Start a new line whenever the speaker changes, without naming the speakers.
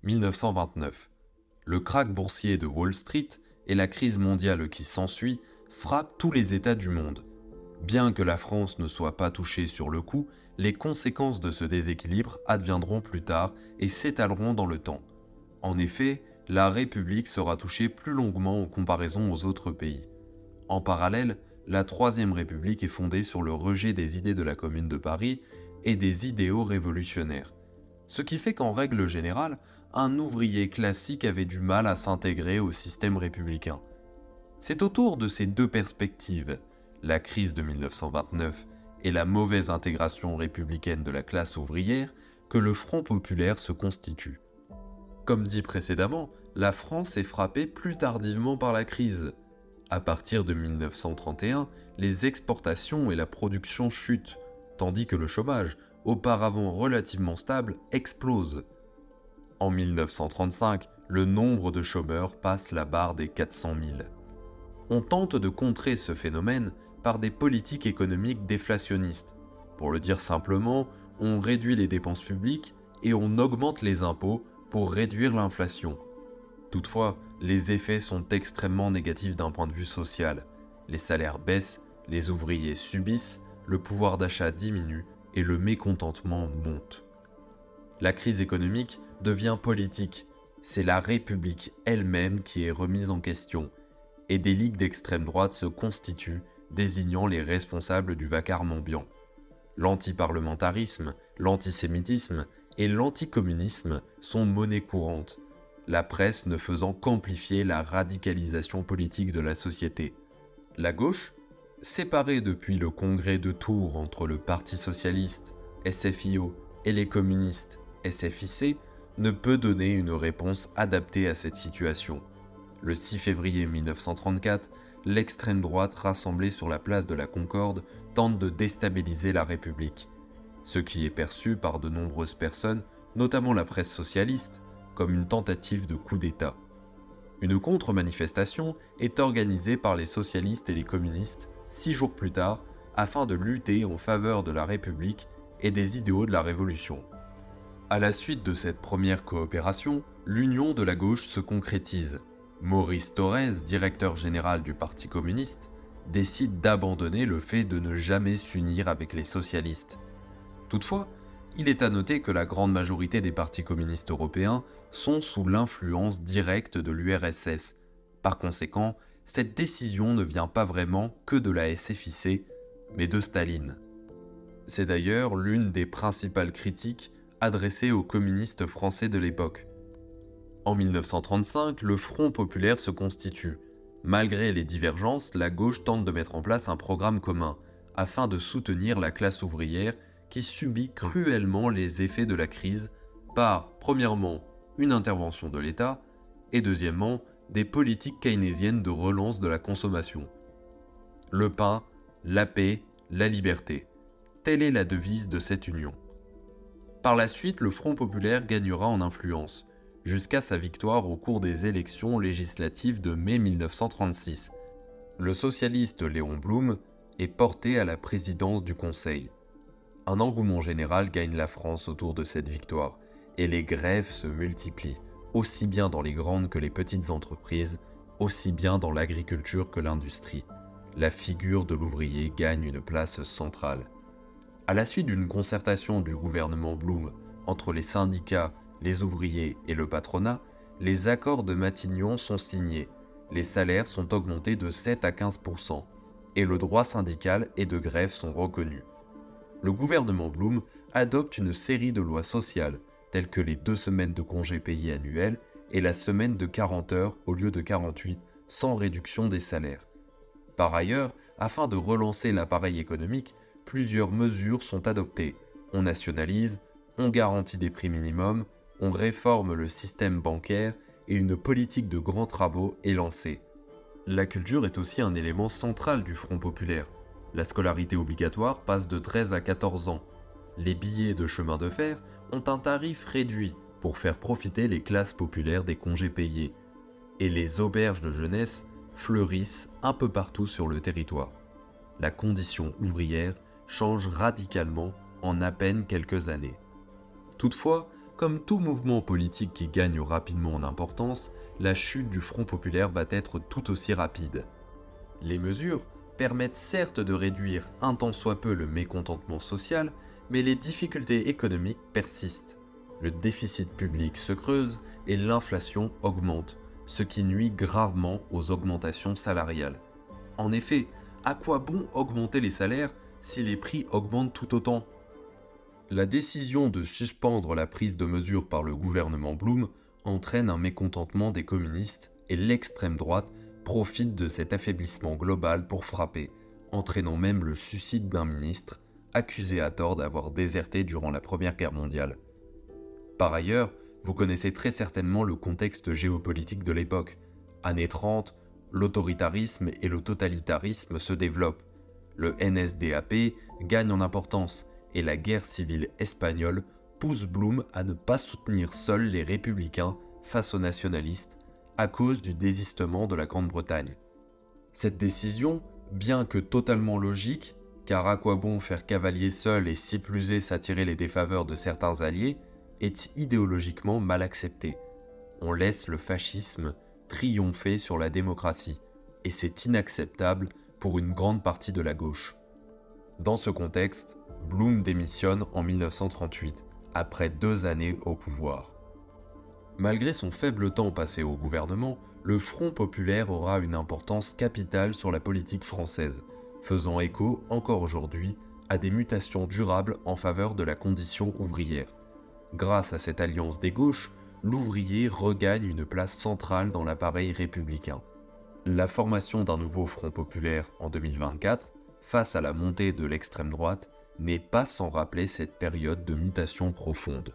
1929. Le krach boursier de Wall Street et la crise mondiale qui s'ensuit frappent tous les États du monde. Bien que la France ne soit pas touchée sur le coup, les conséquences de ce déséquilibre adviendront plus tard et s'étaleront dans le temps. En effet, la République sera touchée plus longuement en comparaison aux autres pays. En parallèle, la Troisième République est fondée sur le rejet des idées de la Commune de Paris et des idéaux révolutionnaires. Ce qui fait qu'en règle générale, un ouvrier classique avait du mal à s'intégrer au système républicain. C'est autour de ces deux perspectives, la crise de 1929 et la mauvaise intégration républicaine de la classe ouvrière, que le Front populaire se constitue. Comme dit précédemment, la France est frappée plus tardivement par la crise. À partir de 1931, les exportations et la production chutent, tandis que le chômage, auparavant relativement stable, explose. En 1935, le nombre de chômeurs passe la barre des 400 000. On tente de contrer ce phénomène par des politiques économiques déflationnistes. Pour le dire simplement, on réduit les dépenses publiques et on augmente les impôts pour réduire l'inflation. Toutefois, les effets sont extrêmement négatifs d'un point de vue social. Les salaires baissent, les ouvriers subissent, le pouvoir d'achat diminue et le mécontentement monte. La crise économique devient politique. C'est la République elle-même qui est remise en question, et des ligues d'extrême droite se constituent, désignant les responsables du vacarme ambiant. L'antiparlementarisme, l'antisémitisme et l'anticommunisme sont monnaie courante, la presse ne faisant qu'amplifier la radicalisation politique de la société. La gauche, séparée depuis le congrès de Tours entre le Parti socialiste, SFIO, et les communistes, SFIC, ne peut donner une réponse adaptée à cette situation. Le 6 février 1934, l'extrême droite rassemblée sur la place de la Concorde tente de déstabiliser la République, ce qui est perçu par de nombreuses personnes, notamment la presse socialiste, comme une tentative de coup d'État. Une contre-manifestation est organisée par les socialistes et les communistes 6 jours plus tard afin de lutter en faveur de la République et des idéaux de la Révolution. À la suite de cette première coopération, l'union de la gauche se concrétise. Maurice Thorez, directeur général du Parti communiste, décide d'abandonner le fait de ne jamais s'unir avec les socialistes. Toutefois, il est à noter que la grande majorité des partis communistes européens sont sous l'influence directe de l'URSS. Par conséquent, cette décision ne vient pas vraiment que de la SFIC, mais de Staline. C'est d'ailleurs l'une des principales critiques adressées aux communistes français de l'époque. En 1935, le Front populaire se constitue. Malgré les divergences, la gauche tente de mettre en place un programme commun, afin de soutenir la classe ouvrière qui subit cruellement les effets de la crise par, premièrement, une intervention de l'État, et deuxièmement, des politiques keynésiennes de relance de la consommation. Le pain, la paix, la liberté. Telle est la devise de cette union. Par la suite, le Front populaire gagnera en influence, jusqu'à sa victoire au cours des élections législatives de mai 1936. Le socialiste Léon Blum est porté à la présidence du Conseil. Un engouement général gagne la France autour de cette victoire, et les grèves se multiplient, aussi bien dans les grandes que les petites entreprises, aussi bien dans l'agriculture que l'industrie. La figure de l'ouvrier gagne une place centrale. À la suite d'une concertation du gouvernement Blum entre les syndicats, les ouvriers et le patronat, les accords de Matignon sont signés, les salaires sont augmentés de 7 à 15%, et le droit syndical et de grève sont reconnus. Le gouvernement Blum adopte une série de lois sociales, telles que les 2 semaines de congés payés annuels et la semaine de 40 heures au lieu de 48, sans réduction des salaires. Par ailleurs, afin de relancer l'appareil économique, plusieurs mesures sont adoptées. On nationalise, on garantit des prix minimums, on réforme le système bancaire et une politique de grands travaux est lancée. La culture est aussi un élément central du Front populaire. La scolarité obligatoire passe de 13 à 14 ans. Les billets de chemin de fer ont un tarif réduit pour faire profiter les classes populaires des congés payés. Et les auberges de jeunesse fleurissent un peu partout sur le territoire. La condition ouvrière change radicalement en à peine quelques années. Toutefois, Comme tout mouvement politique qui gagne rapidement en importance, la chute du Front populaire va être tout aussi rapide. Les mesures permettent certes de réduire un tant soit peu le mécontentement social, mais les difficultés économiques persistent. Le déficit public se creuse et l'inflation augmente, ce qui nuit gravement aux augmentations salariales. En effet, à quoi bon augmenter les salaires si les prix augmentent tout autant ? La décision de suspendre la prise de mesures par le gouvernement Blum entraîne un mécontentement des communistes et l'extrême droite profite de cet affaiblissement global pour frapper, entraînant même le suicide d'un ministre, accusé à tort d'avoir déserté durant la Première Guerre mondiale. Par ailleurs, vous connaissez très certainement le contexte géopolitique de l'époque. Années 30, l'autoritarisme et le totalitarisme se développent. Le NSDAP gagne en importance et la guerre civile espagnole pousse Blum à ne pas soutenir seuls les républicains face aux nationalistes à cause du désistement de la Grande-Bretagne. Cette décision, bien que totalement logique, car à quoi bon faire cavalier seul et si plus est s'attirer les défaveurs de certains alliés, est idéologiquement mal acceptée. On laisse le fascisme triompher sur la démocratie, et c'est inacceptable pour une grande partie de la gauche. Dans ce contexte, Blum démissionne en 1938, après 2 années au pouvoir. Malgré son faible temps passé au gouvernement, le Front populaire aura une importance capitale sur la politique française, faisant écho encore aujourd'hui à des mutations durables en faveur de la condition ouvrière. Grâce à cette alliance des gauches, l'ouvrier regagne une place centrale dans l'appareil républicain. La formation d'un nouveau Front populaire en 2024, face à la montée de l'extrême droite, n'est pas sans rappeler cette période de mutation profonde.